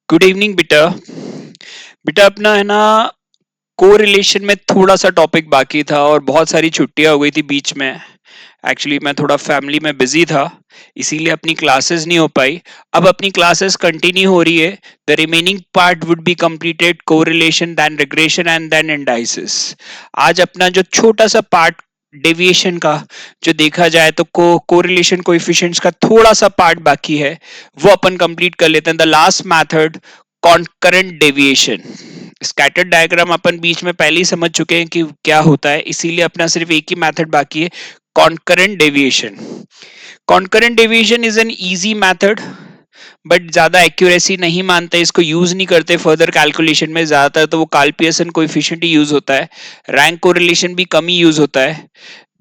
Good evening बेटा। बेटा अपना है ना, कोरिलेशन में थोड़ा सा टॉपिक बाकी था और बहुत सारी छुट्टियां हो गई थी बीच में। एक्चुअली मैं थोड़ा फैमिली में बिजी था, इसीलिए अपनी क्लासेस नहीं हो पाई। अब अपनी क्लासेस कंटिन्यू हो रही है। The remaining part would be completed correlation then regression and then indices. आज अपना जो छोटा सा पार्ट डेविएशन का जो देखा जाए तो कोरिलेशन कोएफिशिएंट्स का थोड़ा सा पार्ट बाकी है, वो अपन कंप्लीट कर लेते हैं। The last method concurrent deviation. Scattered diagram अपन बीच में पहले ही समझ चुके हैं कि क्या होता है, इसीलिए अपना सिर्फ एक ही मेथड बाकी है, concurrent deviation. Concurrent deviation is an easy method, but ज्यादा एक्यूरेसी नहीं मानते, इसको यूज नहीं करते फर्दर कैलकुलेशन में। ज्यादातर तो वो कार्ल पियर्सन कोएफिशिएंट ही यूज होता है, रैंक कोरिलेशन भी कम ही यूज होता है।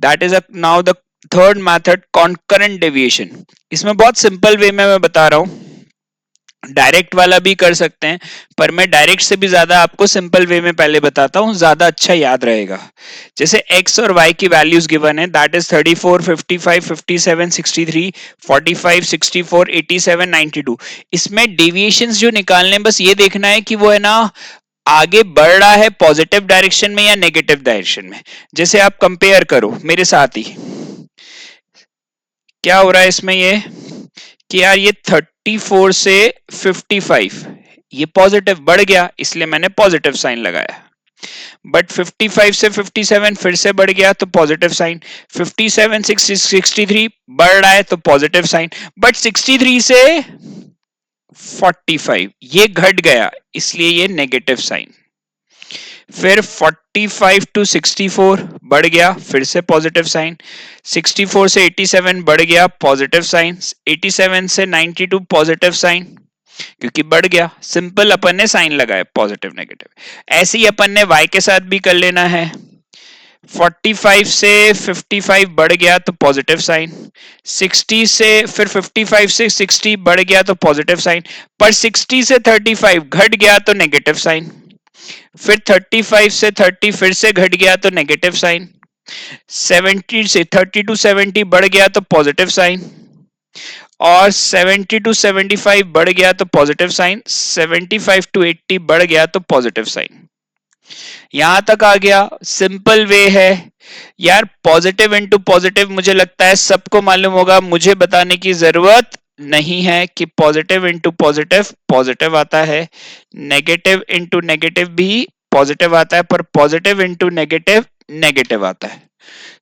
That is now the third method, concurrent deviation. इसमें बहुत सिंपल वे में मैं बता रहा हूं, डायरेक्ट वाला भी कर सकते हैं, पर मैं डायरेक्ट से भी ज्यादा आपको सिंपल वे में पहले बताता हूं, ज्यादा अच्छा याद रहेगा। जैसे x और y की वैल्यूज गिवन है, दैट इज 34, 55, 57, 63, 45, 64, 87, 92। इसमें डेविएशंस जो निकालने हैं, बस ये देखना है कि वो है ना आगे बढ़ रहा है पॉजिटिव डायरेक्शन में या नेगेटिव डायरेक्शन में। जैसे आप कंपेयर करो मेरे साथ ही, क्या हो रहा है इसमें ये कि यार ये 34 से 55 ये पॉजिटिव बढ़ गया, इसलिए मैंने पॉजिटिव साइन लगाया। बट 55 से 57 फिर से बढ़ गया तो पॉजिटिव साइन। 57 63 बढ़ रहा है तो पॉजिटिव साइन। बट 63 से 45 ये घट गया, इसलिए ये नेगेटिव साइन। फिर 45 टू 64 बढ़ गया, फिर से पॉजिटिव साइन। 64 से 87 बढ़ गया, पॉजिटिव साइन। 87 से 92 पॉजिटिव साइन, क्योंकि बढ़ गया। सिंपल अपन ने साइन लगाया, पॉजिटिव नेगेटिव। ऐसे ही अपन ने y के साथ भी कर लेना है। 45 से 55 बढ़ गया तो पॉजिटिव साइन। 60 से फिर 55 से 60 बढ़ गया तो पॉजिटिव साइन। पर 60 से 35 घट गया तो नेगेटिव साइन। फिर 35 से 30 फिर से घट गया तो नेगेटिव साइन। 70 से 30 टू 70 बढ़ गया तो पॉजिटिव साइन। और 70 टू 75 बढ़ गया तो पॉजिटिव साइन। 75 टू 80 बढ़ गया तो पॉजिटिव साइन। यहां तक आ गया, सिंपल वे है यार। पॉजिटिव इंटू पॉजिटिव मुझे लगता है सबको मालूम होगा, मुझे बताने की जरूरत नहीं है कि पॉजिटिव इंटू पॉजिटिव पॉजिटिव आता है, नेगेटिव इंटू नेगेटिव भी पॉजिटिव आता है, पर पॉजिटिव इंटू नेगेटिव नेगेटिव आता है।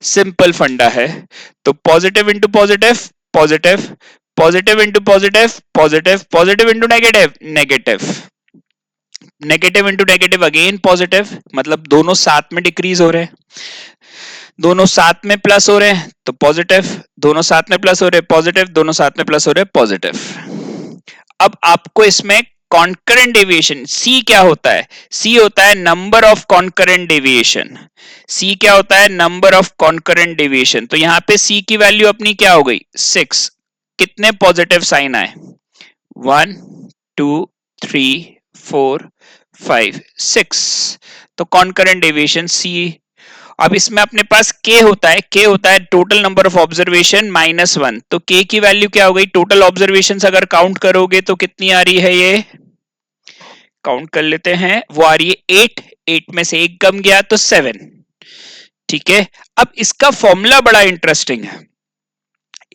सिंपल फंडा है। तो positive into positive positive, positive into positive positive, positive into negative negative, negative into negative again positive, मतलब दोनों साथ में डिक्रीज हो रहे हैं। दोनों साथ में प्लस हो रहे हैं तो पॉजिटिव, दोनों साथ में प्लस हो रहे हैं पॉजिटिव, दोनों साथ में प्लस हो रहे हैं पॉजिटिव। अब आपको इसमें कॉन्करेंट डेविएशन सी क्या होता है? सी होता है नंबर ऑफ कॉन्करेंट डेविएशन। सी क्या होता है? Number of concurrent deviation. तो यहां पे सी की वैल्यू अपनी क्या हो गई? 6। कितने पॉजिटिव साइन आए? 1 2 3 4 5 6। तो कॉन्करेंट डेविएशन सी। अब इसमें अपने पास k होता है, k होता है टोटल नंबर ऑफ ऑब्जर्वेशन -1। तो k की वैल्यू क्या हो गई? टोटल ऑब्जर्वेशन अगर काउंट करोगे तो कितनी आ रही है? ये काउंट कर लेते हैं, वो आ रही है 8। 8 में से 1 कम गया तो 7। ठीक है। अब इसका फॉर्मूला बड़ा इंटरेस्टिंग है।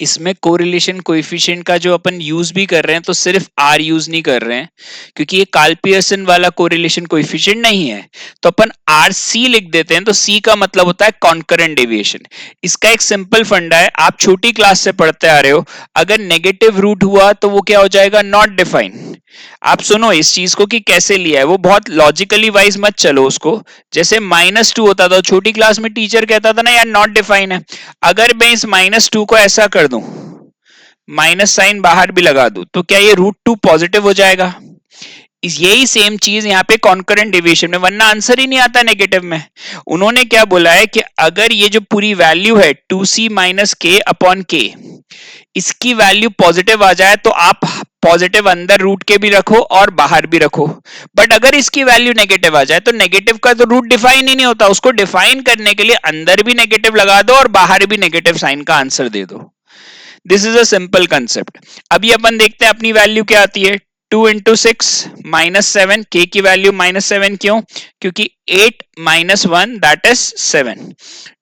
इसमें कोरिलेशन कोएफिशिएंट का जो अपन यूज भी कर रहे हैं तो सिर्फ आर यूज नहीं कर रहे हैं, क्योंकि ये कार्ल पियर्सन वाला कोरिलेशन कोएफिशिएंट नहीं है, तो अपन आर सी लिख देते हैं। तो सी का मतलब होता है कॉन्करेंट डेविएशन। इसका एक सिंपल फंडा है, आप छोटी क्लास से पढ़ते आ रहे हो, अगर नेगेटिव रूट हुआ तो वो क्या हो जाएगा? Not define. आप सुनो इस चीज को कि कैसे लिया है, वो बहुत लॉजिकली वाइज मत चलो उसको। जैसे -2 होता था, छोटी क्लास में टीचर कहता था ना यार नॉट डिफाइन है। अगर मैं इस -2 को ऐसा कर दूं, माइनस साइन बाहर भी लगा दूं, तो क्या ये √2 पॉजिटिव हो जाएगा? यही सेम चीज यहाँ पे कॉन्करेंट डेविएशन में, वरना आंसर ही नहीं आता नेगेटिव में। उन्होंने क्या बोला है कि अगर ये जो पूरी वैल्यू है 2c - k अपॉन k, इसकी वैल्यू पॉजिटिव आ जाए तो आप पॉजिटिव अंदर रूट के भी रखो और बाहर भी रखो। बट अगर इसकी वैल्यू नेगेटिव आ जाए तो नेगेटिव का तो रूट डिफाइन ही नहीं होता, उसको डिफाइन करने के लिए अंदर भी नेगेटिव लगा दो और बाहर भी नेगेटिव साइन का आंसर दे दो। This is a simple concept. अभी अपन देखते हैं अपनी वैल्यू क्या आती है। 2 इंटू 6 -7, k की वैल्यू -7 क्यों? क्योंकि 8 -1 दैट इज 7।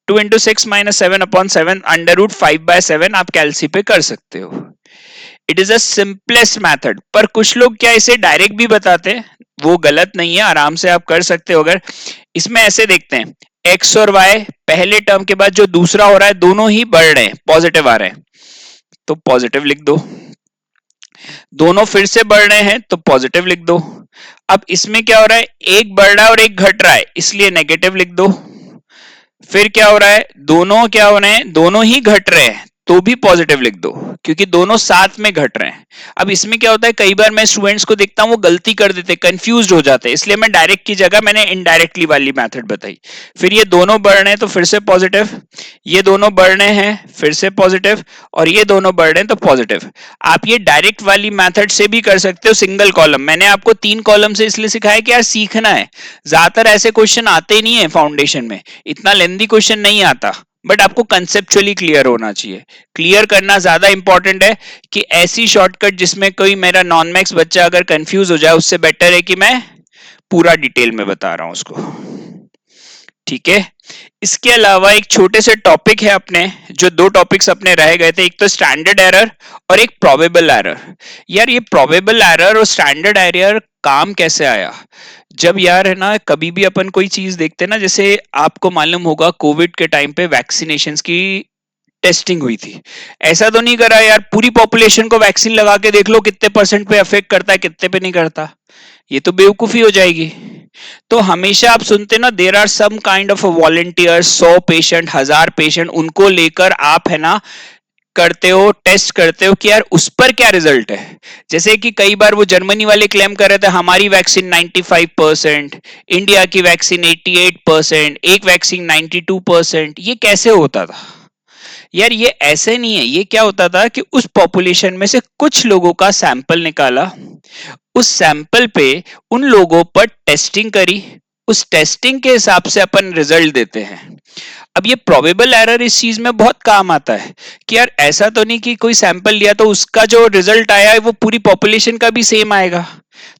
2 इंटू 6 -7 अपॉन 7 √5/7 आप कैलसी पे कर सकते हो। It is a simplest method. पर कुछ लोग क्या इसे डायरेक्ट भी बताते हैं, वो गलत नहीं है, आराम से आप कर सकते हो। अगर इसमें ऐसे देखते हैं, x और y पहले टर्म के बाद जो दूसरा हो रहा है दोनों ही बढ़ रहे हैं, पॉजिटिव आ रहे हैं, तो पॉजिटिव लिख दो। दोनों फिर से बढ़ रहे हैं तो पॉजिटिव लिख दो। अब इसमें क्या हो रहा है, एक बढ़ रहा है और एक घट रहा है, इसलिए नेगेटिव लिख दो। फिर क्या हो रहा है, दोनों क्या हो रहे हैं, दोनों ही घट रहे हैं, तो भी पॉजिटिव लिख दो, क्योंकि दोनों साथ में घट रहे हैं। अब इसमें क्या होता है, कई बार मैं स्टूडेंट्स को देखता हूं वो गलती कर देते, कंफ्यूज हो जाते हैं, इसलिए मैं डायरेक्ट की जगह मैंने इनडायरेक्टली वाली मेथड बताई। फिर ये दोनों बढ़ रहे हैं तो फिर से पॉजिटिव, ये दोनों बढ़ रहे हैं फिर से पॉजिटिव, और ये दोनों बढ़ रहे हैं तो पॉजिटिव। आप ये डायरेक्ट वाली मेथड से भी कर सकते हो, सिंगल कॉलम। मैंने आपको 3 कॉलम से इसलिए सिखाया कि यार सीखना है, ज्यादातर ऐसे क्वेश्चन आते नहीं है फाउंडेशन में, इतना लेंथी क्वेश्चन नहीं आता, बट आपको कंसेप्चुअली क्लियर होना चाहिए। क्लियर करना ज्यादा इंपॉर्टेंट है कि ऐसी शॉर्टकट जिसमें कोई मेरा नॉन मैक्स बच्चा अगर कंफ्यूज हो जाए, उससे बेटर है कि मैं पूरा डिटेल में बता रहा हूं उसको। ठीक है, इसके अलावा एक छोटे से टॉपिक है अपने, जो 2 टॉपिक्स अपने रह गए थे, एक तो स्टैंडर्ड एरर और एक प्रोबेबल एरर। यार ये प्रोबेबल एरर और स्टैंडर्ड एरर काम कैसे आया? जब यार है ना, कभी भी अपन कोई चीज देखते हैं ना, जैसे आपको मालूम होगा कोविड के टाइम पे वैक्सीनेशंस की टेस्टिंग हुई थी। ऐसा तो नहीं करा यार पूरी पॉपुलेशन को वैक्सीन लगा के देख लो कितने परसेंट पे अफेक्ट करता है, कितने पे नहीं करता, ये तो बेवकूफी हो जाएगी। तो हमेशा आप सुनते ना, there are some kind of volunteer, 100 patient, 1000 patient, उनको लेकर आप है ना करते हो, टेस्ट करते हो कि यार उस पर क्या रिजल्ट है। जैसे कि कई बार वो जर्मनी वाले क्लेम कर रहे थे हमारी वैक्सीन 95%, इंडिया की वैक्सीन 88%, एक वैक्सीन 92%। ये कैसे होता था यार? ये ऐसे नहीं है, ये क्या होता था कि उस पॉपुलेशन में से कुछ लोगों का सैंपल निकाला, उस सैंपल पे उन लोगों पर टेस्टिंग करी, उस टेस्टिंग के हिसाब से अपन रिजल्ट देते हैं। अब ये प्रोबेबल एरर इस चीज में बहुत काम आता है कि यार ऐसा तो नहीं कि कोई सैंपल लिया तो उसका जो रिजल्ट आया है वो पूरी पॉपुलेशन का भी सेम आएगा,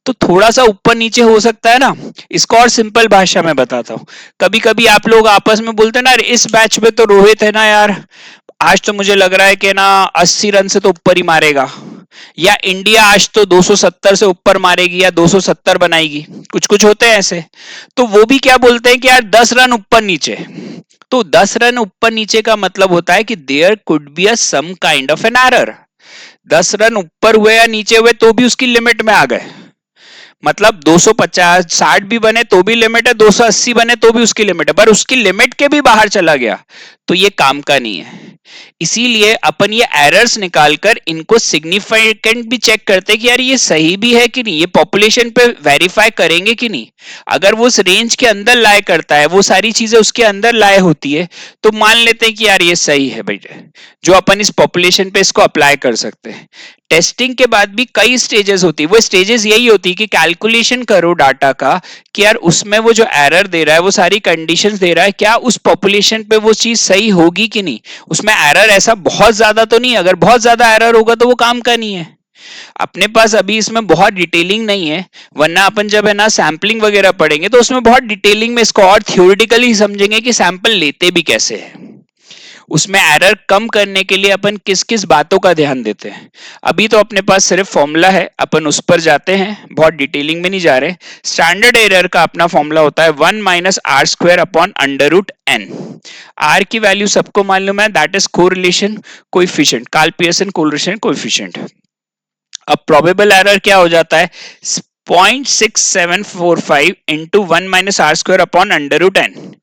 तो थोड़ा सा ऊपर नीचे हो सकता है ना। इसको और सिंपल भाषा में बताता हूँ, कभी कभी आप लोग आपस में बोलते हैं ना, इस बैच में तो रोहित है ना यार, आज तो मुझे लग रहा है कि ना 80 रन से तो ऊपर ही मारेगा, या इंडिया आज तो 270 से ऊपर मारेगी या 270 बनाएगी, कुछ कुछ होते हैं ऐसे। तो वो भी क्या बोलते हैं कि यार 10 रन ऊपर नीचे। तो 10 रन ऊपर नीचे का मतलब होता है कि there could be a some kind of an error. 10 run ऊपर हुए या नीचे हुए तो भी उसकी लिमिट में आ गए, मतलब 250 60 भी बने तो भी लिमिट है, 280 बने तो भी उसकी लिमिट है, पर उसकी लिमिट के भी बाहर चला गया तो ये काम का नहीं है। इसीलिए अपन ये एरर्स निकालकर इनको सिग्निफिकेंट भी चेक करते हैं कि यार ये सही भी है कि नहीं, ये पॉपुलेशन पे वेरीफाई करेंगे कि नहीं। अगर वो उस रेंज के अंदर लाए करता है, वो सारी चीजें उसके अंदर लाए होती है, तो मान लेते हैं कि यार ये सही है भाई, जो अपन इस पॉपुलेशन पे इसको अप्लाई कर सकते हैं। टेस्टिंग के बाद भी कई स्टेजेस होती है, वो स्टेजेस यही होती है कि कैलकुलेशन करो डाटा का कि यार उसमें वो जो एरर दे रहा है, वो सारी कंडीशंस दे रहा है, क्या उस पॉपुलेशन पे वो चीज सही होगी कि नहीं, उसमें एरर ऐसा बहुत ज्यादा तो नहीं, अगर बहुत ज्यादा एरर होगा तो वो काम का नहीं है। अपने पास अभी इसमें बहुत डिटेलिंग नहीं है, वरना अपन जब है ना सैंपलिंग वगैरह पढ़ेंगे तो उसमें बहुत डिटेलिंग में इसको और थियोरिटिकली समझेंगे कि सैंपल लेते भी कैसे है, उसमें एरर कम करने के लिए अपन किस किस बातों का ध्यान देते हैं। अभी तो अपने पास सिर्फ फॉर्मूला है, अपन उस पर जाते हैं, बहुत डिटेलिंग में नहीं जा रहे। स्टैंडर्ड एरर का अपना फॉर्मूला होता है 1 minus r square upon under root n. R की वैल्यू सबको मालूम है, that is correlation coefficient, Karl Pearson correlation coefficient. अब प्रोबेबल एरर क्या हो जाता है, 0.6745 into 1 minus r square upon under root n.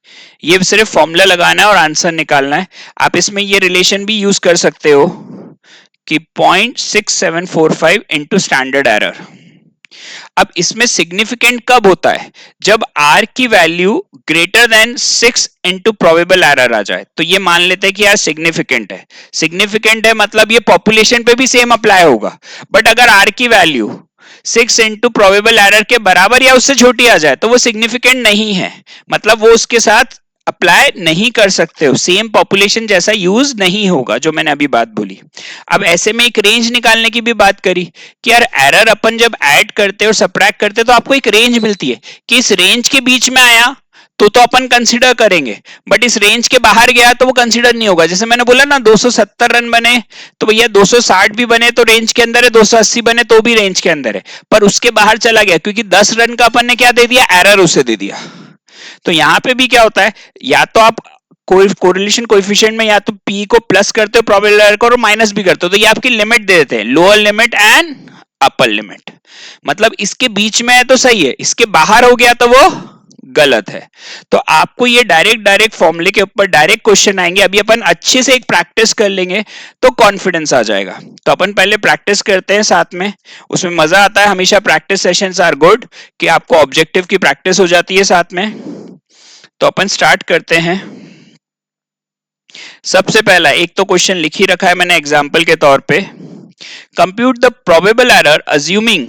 ये सिर्फ फॉर्मूला लगाना है और आंसर निकालना है। आप इसमें ये रिलेशन भी यूज कर सकते हो कि 0.6745 इंटू स्टैंडर्ड एरर। अब इसमें सिग्निफिकेंट कब होता है, जब आर की value greater than 6 into probable error आ जाए, तो ये मान लेते हैं कि यार सिग्निफिकेंट है। सिग्निफिकेंट है मतलब ये पॉपुलेशन पे भी सेम अप्लाई होगा, बट अगर आर की वैल्यू 6 इंटू प्रोबेबल एरर के बराबर या उससे छोटी आ जाए तो वो सिग्निफिकेंट नहीं है, मतलब वो उसके साथ अप्लाई नहीं कर सकते हो, सेम पॉपुलेशन जैसा यूज नहीं होगा, जो मैंने अभी बात बोली। अब ऐसे में एक रेंज निकालने की भी बात करी कि यार एरर अपन जब ऐड करते और सबट्रैक्ट करते तो आपको एक रेंज मिलती है कि इस रेंज के बीच में आया तो अपन कंसीडर करेंगे, बट इस रेंज के बाहर गया तो वो कंसीडर नहीं होगा। जैसे मैंने बोला ना 270 रन बने तो भैया 260 भी बने तो रेंज के अंदर है, 280 बने तो भी रेंज के अंदर है, पर उसके बाहर चला गया क्योंकि 10 रन का अपन ने क्या दे दिया, एरर उसे दे दिया। तो यहां पे भी क्या होता है, या तो आप कोरिलेशन कोएफिशिएंट में या तो पी को प्लस करते हो प्रोबेबिलिटी एरर को और माइनस भी करते हो, तो ये आपकी लिमिट दे देते हैं, lower limit and upper limit. मतलब इसके बीच में है तो सही है, इसके बाहर हो गया तो वो गलत है। तो आपको ये डायरेक्ट फॉर्मूले के ऊपर डायरेक्ट क्वेश्चन आएंगे। अभी अपन अच्छे से एक प्रैक्टिस कर लेंगे तो कॉन्फिडेंस आ जाएगा। तो अपन पहले प्रैक्टिस करते हैं साथ में, उसमें मजा आता है हमेशा। प्रैक्टिस सेशंस आर गुड कि आपको ऑब्जेक्टिव की प्रैक्टिस हो जाती है साथ में। तो अपन स्टार्ट करते हैं। सबसे पहला एक तो क्वेश्चन लिख ही रखा है मैंने एग्जांपल के तौर पे, compute the probable error assuming.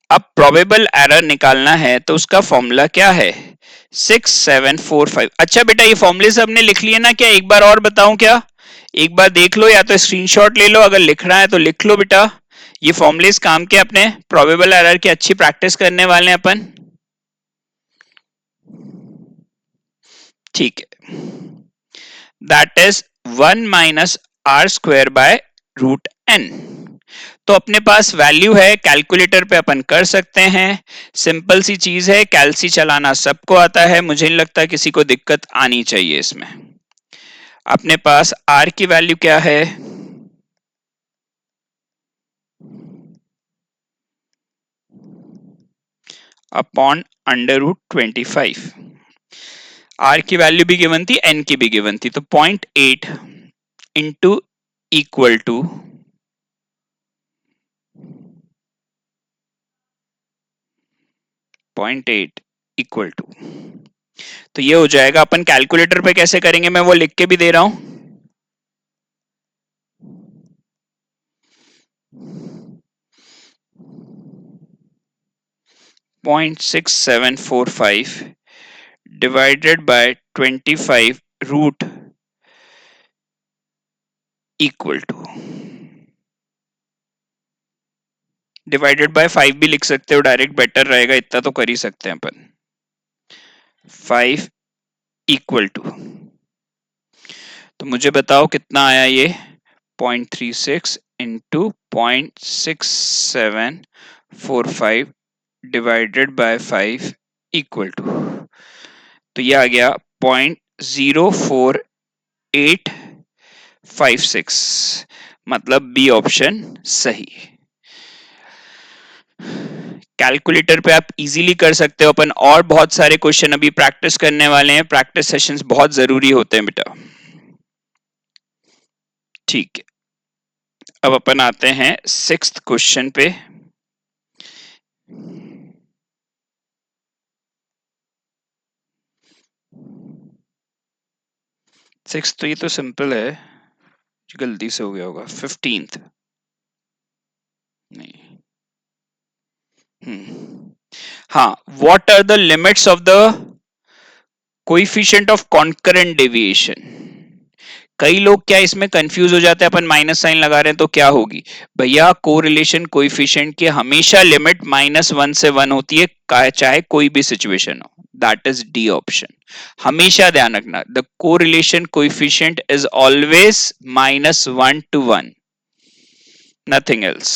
अब प्रोबेबल एरर निकालना है तो उसका फॉर्मूला क्या है, 6745। अच्छा बेटा ये फॉर्मूले से हमने लिख लिए ना क्या, एक बार और बताऊं क्या, एक बार देख लो या तो स्क्रीनशॉट ले लो, अगर लिख रहा है तो लिख लो बेटा। ये फॉर्मूले इस काम के अपने प्रोबेबल एरर की अच्छी प्रैक्टिस करने वाले हैं अपन। ठीक है, that is 1 minus r square by root n. तो अपने पास वैल्यू है, कैलकुलेटर पे अपन कर सकते हैं, सिंपल सी चीज है, कैलसी चलाना सबको आता है, मुझे नहीं लगता किसी को दिक्कत आनी चाहिए इसमें। अपने पास आर की वैल्यू क्या है, अपॉन अंडर रूट 25। आर की वैल्यू भी गिवन थी, एन की भी गिवन थी, तो 0.8 into equal to 0.8 equal to, तो ये हो जाएगा। अपन कैलकुलेटर पे कैसे करेंगे मैं वो लिख के भी दे रहा हूं। 0.6745 divided by 25 root equal to, divided by 5 भी लिख सकते हो डायरेक्ट, बेटर रहेगा, इतना तो कर ही सकते हैं अपन। 5 इक्वल टू, तो मुझे बताओ कितना आया ये, 0.36 into 0.6745 divided by 5 equal to, तो ये आ गया 0.04856, मतलब बी ऑप्शन सही। कैलकुलेटर पे आप इजीली कर सकते हो अपन, और बहुत सारे क्वेश्चन अभी प्रैक्टिस करने वाले हैं, प्रैक्टिस सेशंस बहुत जरूरी होते हैं बेटा। ठीक है, अब अपन आते हैं 6th क्वेश्चन पे। सिक्स तो ये तो सिंपल है, गलती से हो गया होगा। 15th नहीं, हाँ, what are the limits of the coefficient of concurrent deviation. कई लोग क्या इसमें कंफ्यूज हो जाते हैं, अपन माइनस साइन लगा रहे हैं तो क्या होगी भैया, कोरिलेशन कोएफिशिएंट की हमेशा लिमिट -1 से 1 होती है, चाहे कोई भी सिचुएशन हो, दैट इज डी ऑप्शन। हमेशा ध्यान रखना, the correlation coefficient is always -1 to 1, nothing else.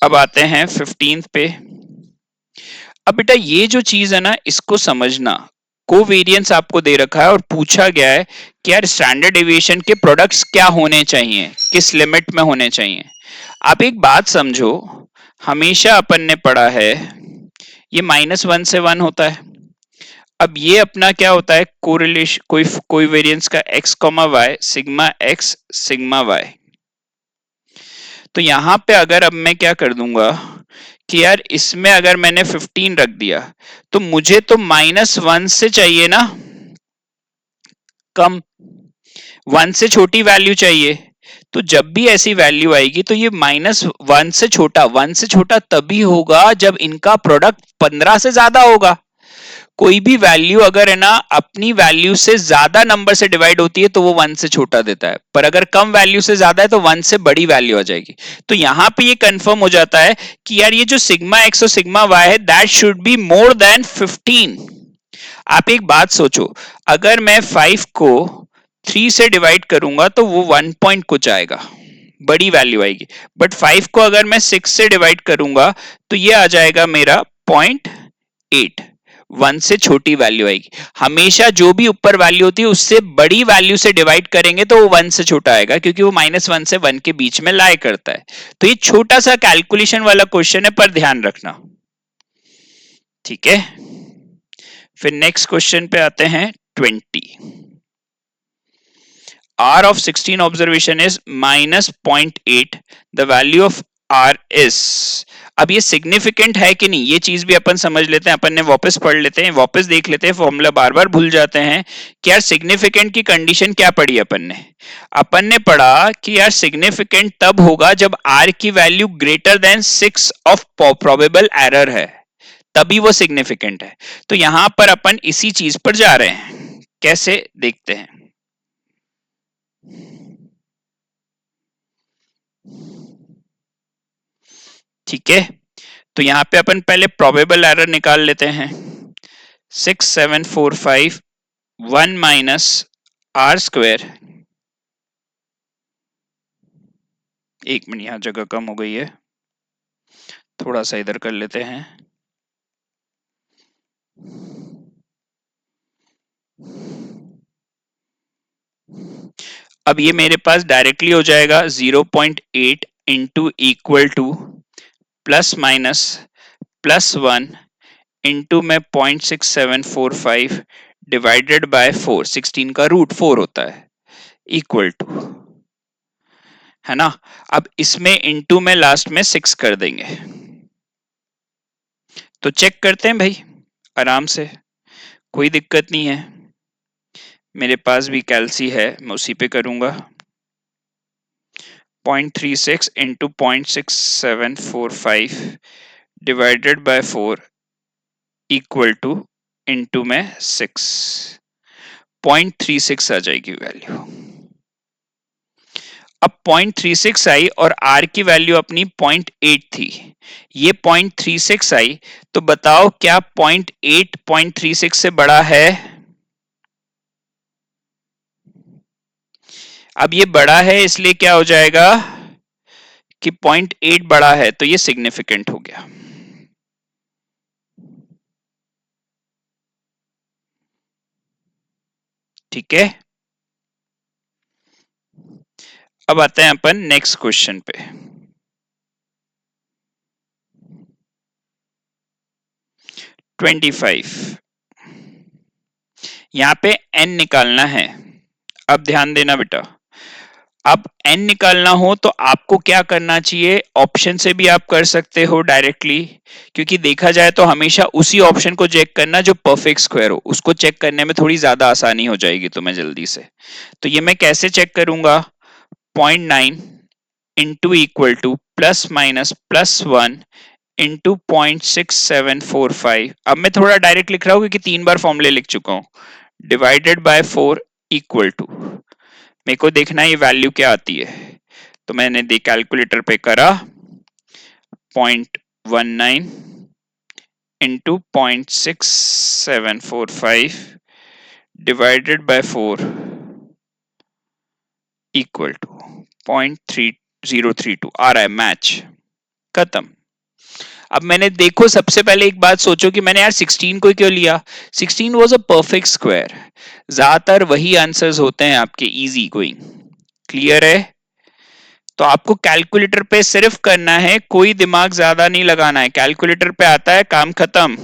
अब आते हैं 15th पे। अब बेटा ये जो चीज है ना, इसको समझना, कोवेरिएंस आपको दे रखा है और पूछा गया है कि यार स्टैंडर्ड डेविएशन के प्रोडक्ट्स क्या होने चाहिए, किस लिमिट में होने चाहिए। आप एक बात समझो, हमेशा अपन ने पढ़ा है ये -1 से 1 होता है। अब ये अपना क्या होता है, कोरिलेशन कोवेरिएंस का x, y, sigma x sigma y। तो यहां पे अगर अब मैं क्या कर दूंगा कि यार इसमें अगर मैंने 15 रख दिया तो मुझे तो -1 से चाहिए ना कम, 1 से छोटी वैल्यू चाहिए। तो जब भी ऐसी वैल्यू आएगी तो ये -1 से छोटा, 1 से छोटा तभी होगा जब इनका प्रोडक्ट 15 से ज्यादा होगा। कोई भी वैल्यू अगर है ना अपनी वैल्यू से ज्यादा नंबर से डिवाइड होती है तो वो 1 से छोटा देता है, पर अगर कम वैल्यू से ज्यादा है तो 1 से बड़ी वैल्यू आ जाएगी। तो यहां पे ये कंफर्म हो जाता है कि यार ये जो सिग्मा एक्स और सिग्मा वाई है that should be more than 15। आप एक बात सोचो, अगर मैं 5 को 3 से डिवाइड करूंगा तो वो 1 पॉइंट कुछ आएगा, बड़ी वैल्यू आएगी। बट 5 को अगर मैं 6 से डिवाइड करूंगा तो ये आ जाएगा मेरा 0.8, 1 से छोटी वैल्यू आएगी। हमेशा जो भी ऊपर वैल्यू होती है उससे बड़ी वैल्यू से डिवाइड करेंगे तो वो 1 से छोटा आएगा, क्योंकि वो -1 से 1 के बीच में लाई करता है। तो ये छोटा सा कैलकुलेशन वाला क्वेश्चन है, पर ध्यान रखना, ठीक है। फिर नेक्स्ट क्वेश्चन पे आते हैं 20। R of 16 observation is -0.8, the value of R is। अब ये सिग्निफिकेंट है कि नहीं ये चीज भी अपन समझ लेते हैं, अपन ने वापस पढ़ लेते हैं, वापस देख लेते हैं, फॉर्मूला बार बार भूल जाते हैं कि यार सिग्निफिकेंट की कंडीशन क्या पढ़ी अपन ने पढ़ा कि यार सिग्निफिकेंट तब होगा जब R की value greater than 6 of probable error है, तभी वो सिग्निफिकेंट है। तो यहां पर अपन इसी चीज पर जा रहे हैं, कैसे देखते हैं। ठीक है, तो यहां पे अपन पहले प्रोबेबल एरर निकाल लेते हैं। 6745 1 माइनस आर स्क्वायर, एक मिनट यहां जगह कम हो गई है, थोड़ा सा इधर कर लेते हैं। अब ये मेरे पास डायरेक्टली हो जाएगा 0.8 into equal two plus minus +1 into में 0.6745 डिवाइडेड बाय 4, 16 का रूट 4 होता है, इक्वल टू, है ना। अब इसमें इंटू में लास्ट में 6 कर देंगे। तो चेक करते हैं भाई आराम से, कोई दिक्कत नहीं है, मेरे पास भी कैलसी है, मैं उसी पे करूंगा। 0.36 into 0.6745 divided by 4 equal two into में 6, 0.36 आ जाएगी वैल्यू। अब 0.36 आई और R की वैल्यू अपनी 0.8 थी, ये 0.36 आई, तो बताओ क्या 0.8 0.36 से बड़ा है? अब ये बड़ा है इसलिए क्या हो जाएगा कि 0.8 बड़ा है तो ये सिग्निफिकेंट हो गया। ठीक है, अब आते हैं अपन नेक्स्ट क्वेश्चन पे। ट्वेंटी 25, यहां पे n निकालना है। अब ध्यान देना बेटा, अब n निकालना हो तो आपको क्या करना चाहिए, ऑप्शन से भी आप कर सकते हो डायरेक्टली, क्योंकि देखा जाए तो हमेशा उसी ऑप्शन को चेक करना जो परफेक्ट स्क्वायर हो, उसको चेक करने में थोड़ी ज्यादा आसानी हो जाएगी तुम्हें जल्दी से। तो ये मैं कैसे चेक करूंगा, 0.9 into equal two plus minus +1 into 0.6745, अब मैं थोड़ा डायरेक्ट लिख रहा हूं क्योंकि 3 बार फॉर्मूले लिख चुका हूं, डिवाइडेड बाय 4 इक्वल टू, मेरे को देखना ये वैल्यू क्या आती है, तो मैंने दे कैलकुलेटर पे करा 0.19 into 0.6745 divided by 4 equal to 0.3032 आ रहा है, मैच, खत्म। अब मैंने देखो सबसे पहले एक बात सोचो कि मैंने यार 16 को क्यों लिया, 16 वाज अ परफेक्ट स्क्वायर, ज्यादातर वही आंसर्स होते हैं आपके इजी गोइंग, क्लियर है। तो आपको कैलकुलेटर पे सिर्फ करना है, कोई दिमाग ज्यादा नहीं लगाना है, कैलकुलेटर पे आता है काम खत्म।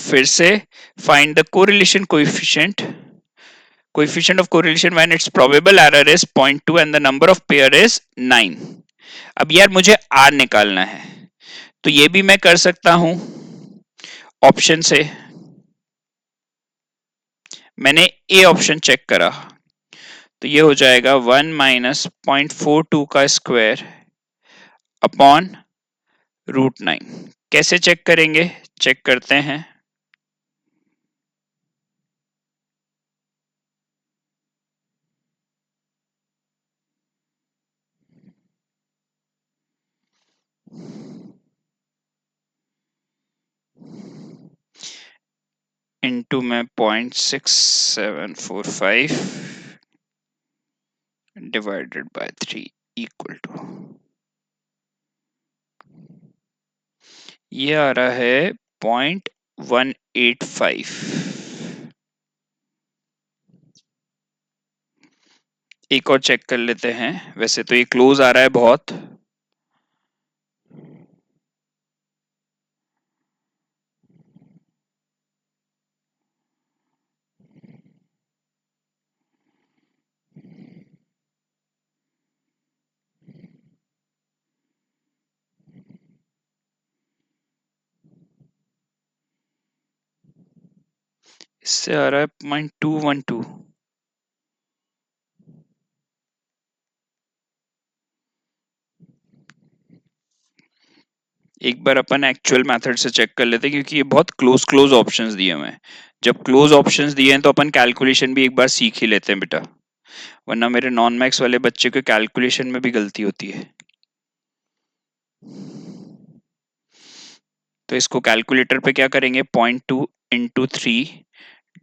फिर से find the correlation coefficient, coefficient of correlation when its probable error is 0.2 and the number of pair is 9। अब यार मुझे R निकालना है, तो ये भी मैं कर सकता हूं ऑप्शन से, मैंने ए ऑप्शन चेक करा, तो ये हो जाएगा 1 माइनस 0.42 का स्क्वायर अपॉन √9, कैसे चेक करेंगे? चेक करते हैं। इनटू में 0.6745 डिवाइडेड बाय 3 इक्वल टू, ये आ रहा है 0.185। एक और चेक कर लेते हैं, वैसे तो ये क्लोज आ रहा है बहुत। इससे आ रहा है 0.212। एक बार अपन एक्चुअल मेथड से चेक कर लेते हैं, क्योंकि ये बहुत क्लोज क्लोज ऑप्शंस दिए हुए हैं। जब क्लोज ऑप्शंस दिए हैं तो अपन कैलकुलेशन भी एक बार सीख ही लेते हैं बेटा, वरना मेरे नॉन मैक्स वाले बच्चे को कैलकुलेशन में भी गलती होती है। तो इसको कैलकुलेटर पे क्या करेंगे, 0.2 into 3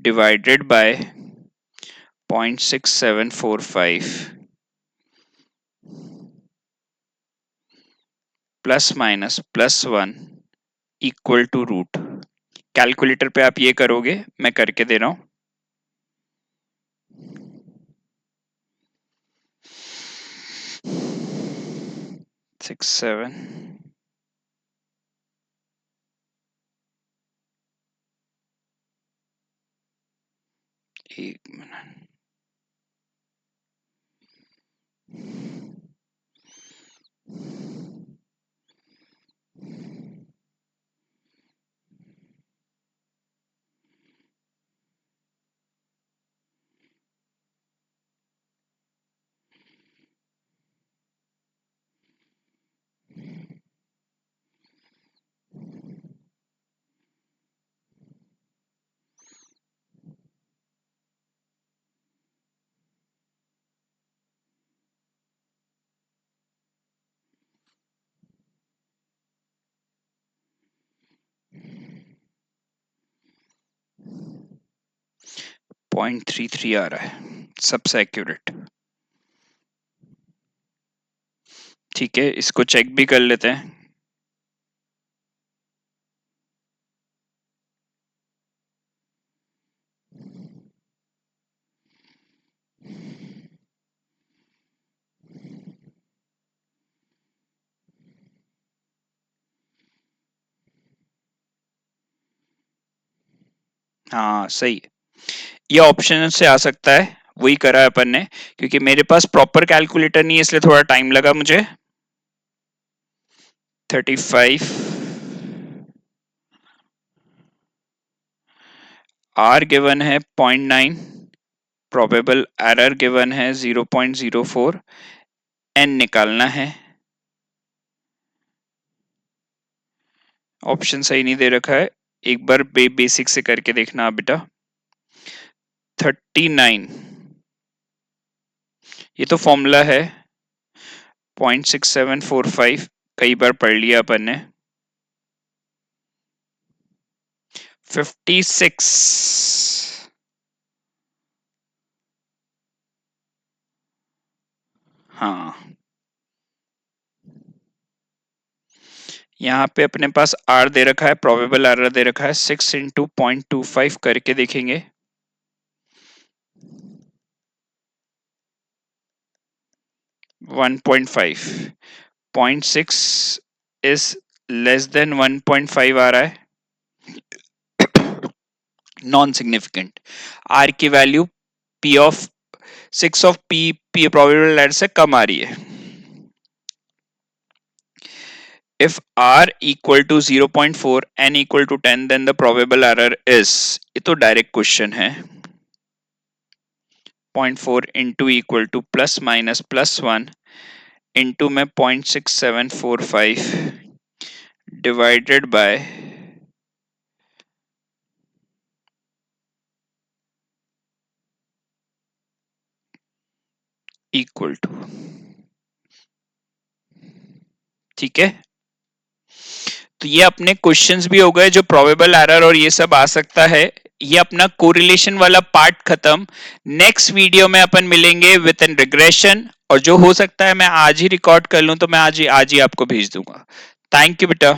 divided by 0.6745 plus minus plus 1 equal to root. Calculator पे आप ये करोगे, मैं करके दे रहा हूं। 67, एक मिनट, पॉइंट 33 आ रहा है सबसे एक्यूरेट। ठीक है, इसको चेक भी कर लेते हैं। हाँ सही है, ये ऑप्शन से आ सकता है, वही करा है अपन ने। क्योंकि मेरे पास प्रॉपर कैलकुलेटर नहीं है, इसलिए थोड़ा टाइम लगा मुझे। 35, आर गिवन है 0.9, प्रोबेबल एरर गिवन है 0.04, एन निकालना है। ऑप्शन सही नहीं दे रखा है, एक बार बेसिक से करके देखना आप बेटा। 39, ये तो फॉर्मूला है 0.6745, कई बार पढ़ लिया अपन ने। 56, हाँ यहाँ पे अपने पास आर दे रखा है, प्रोबेबल एरर दे रखा है 6 इंटू 0.25, करके देखेंगे। 1.5, 0.6 इज लेस देन 1.5 आ रहा है, नॉन सिग्निफिकेंट। आर की value P of 6 of P P probable error से कम आ रही है। If r equal to 0.4 n equal to 10 then the probable error is, ये तो डायरेक्ट क्वेश्चन है। 0.4 into equal two plus minus plus 1 into में 0.6745 divided y equal to, ठीक है। तो ये अपने क्वेश्चंस भी हो गए जो प्रोबेबल एरर और ये सब आ सकता है। ये अपना कोरिलेशन वाला पार्ट खत्म। नेक्स्ट वीडियो में अपन मिलेंगे विद एन रिग्रेशन, और जो हो सकता है मैं आज ही रिकॉर्ड कर लूं तो मैं आज ही आपको भेज दूंगा। थैंक यू बेटा।